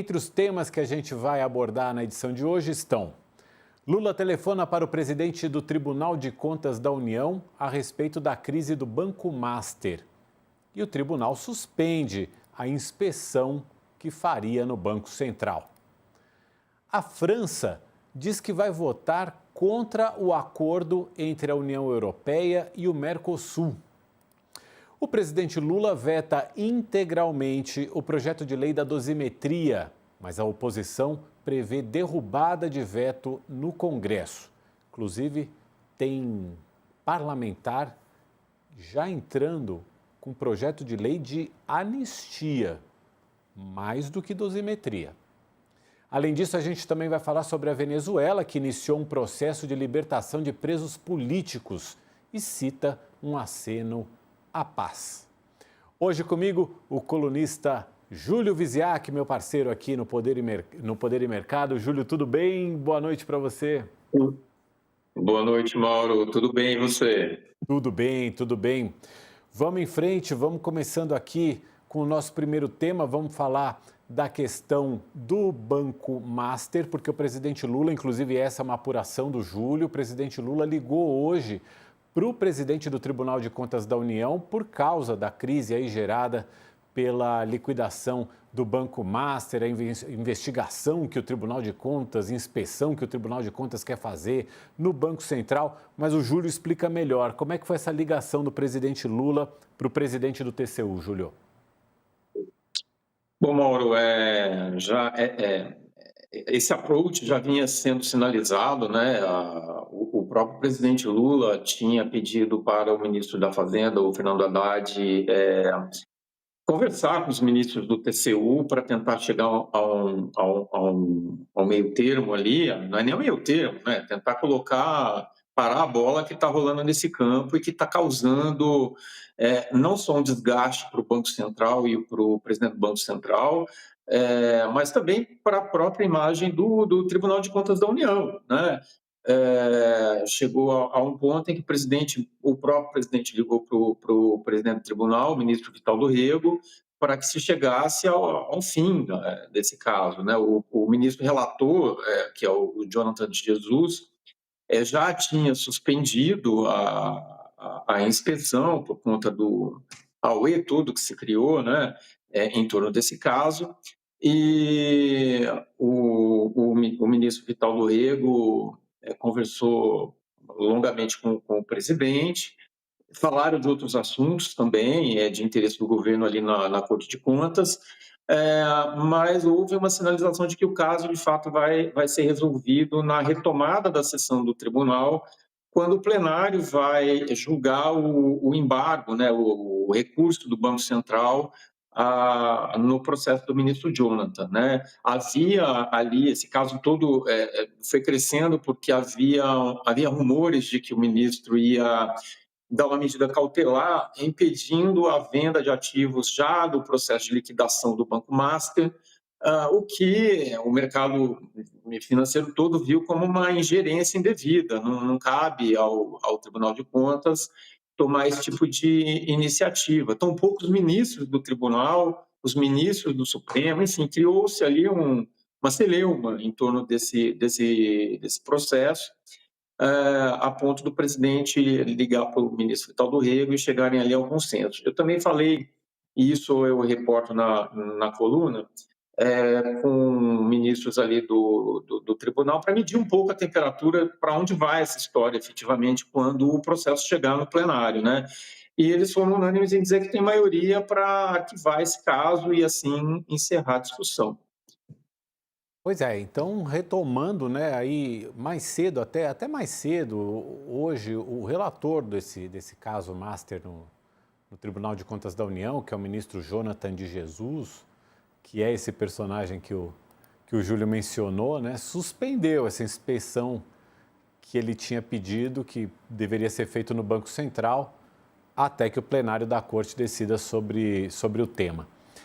Entre os temas que a gente vai abordar na edição de hoje estão: Lula telefona para o presidente do Tribunal de Contas da União a respeito da crise do Banco Master. E o tribunal suspende a inspeção que faria no Banco Central. A França diz que vai votar contra o acordo entre a União Europeia e o Mercosul. O presidente Lula veta integralmente o projeto de lei da dosimetria, mas a oposição prevê derrubada de veto no Congresso. Inclusive, tem parlamentar já entrando com projeto de lei de anistia, mais do que dosimetria. Além disso, a gente também vai falar sobre a Venezuela, que iniciou um processo de libertação de presos políticos e cita um aceno à paz. Hoje comigo, o colunista Júlio Viziac, meu parceiro aqui no Poder e Mercado. Júlio, tudo bem? Boa noite para você. Boa noite, Mauro. Tudo bem e você? Tudo bem, tudo bem. Vamos em frente, vamos começando aqui com o nosso primeiro tema. Vamos falar da questão do Banco Master, porque o presidente Lula, inclusive essa é uma apuração do Júlio, o presidente Lula ligou hoje para o presidente do Tribunal de Contas da União por causa da crise aí gerada pela liquidação do Banco Master, a investigação que o Tribunal de Contas, inspeção que o Tribunal de Contas quer fazer no Banco Central. Mas o Júlio explica melhor como é que foi essa ligação do presidente Lula para o presidente do TCU, Júlio. Bom, Mauro, esse approach já vinha sendo sinalizado, né? O próprio presidente Lula tinha pedido para o ministro da Fazenda, o Fernando Haddad, conversar com os ministros do TCU para tentar chegar a um meio termo ali, não é nem um meio termo, né? Tentar parar a bola que está rolando nesse campo e que está causando não só um desgaste para o Banco Central e para o presidente do Banco Central, mas também para a própria imagem do Tribunal de Contas da União, né? Chegou a um ponto em que o próprio presidente ligou para o presidente do tribunal, o ministro Vital do Rego, para que se chegasse ao fim desse caso, né? O ministro relator, que é o Jonathan de Jesus, já tinha suspendido a inspeção por conta do auê todo que se criou, né? Em torno desse caso, e o ministro Vital do Rego conversou longamente com o presidente, falaram de outros assuntos também, de interesse do governo ali na Corte de Contas, mas houve uma sinalização de que o caso, de fato, vai ser resolvido na retomada da sessão do tribunal, quando o plenário vai julgar o embargo, né, o recurso do Banco Central no processo do ministro Jonathan, né? Havia ali, esse caso todo foi crescendo porque havia rumores de que o ministro ia dar uma medida cautelar impedindo a venda de ativos já do processo de liquidação do Banco Master, o que o mercado financeiro todo viu como uma ingerência indevida. Não cabe ao Tribunal de Contas tomar esse tipo de iniciativa. Tão poucos ministros do tribunal, os ministros do Supremo, enfim, criou-se ali uma celeuma em torno desse processo, a ponto do presidente ligar para o ministro Vital do Rego e chegarem ali ao consenso. Eu também falei, e isso eu reporto na coluna, com ministros ali do tribunal para medir um pouco a temperatura para onde vai essa história efetivamente quando o processo chegar no plenário, né? E eles foram unânimes em dizer que tem maioria para arquivar esse caso e assim encerrar a discussão. Pois é, então retomando, né, aí mais cedo, até mais cedo, hoje, o relator desse caso Master no Tribunal de Contas da União, que é o ministro Jonathan de Jesus, que é esse personagem que o Júlio mencionou, né, suspendeu essa inspeção que ele tinha pedido, que deveria ser feito no Banco Central, até que o plenário da Corte decida sobre o tema.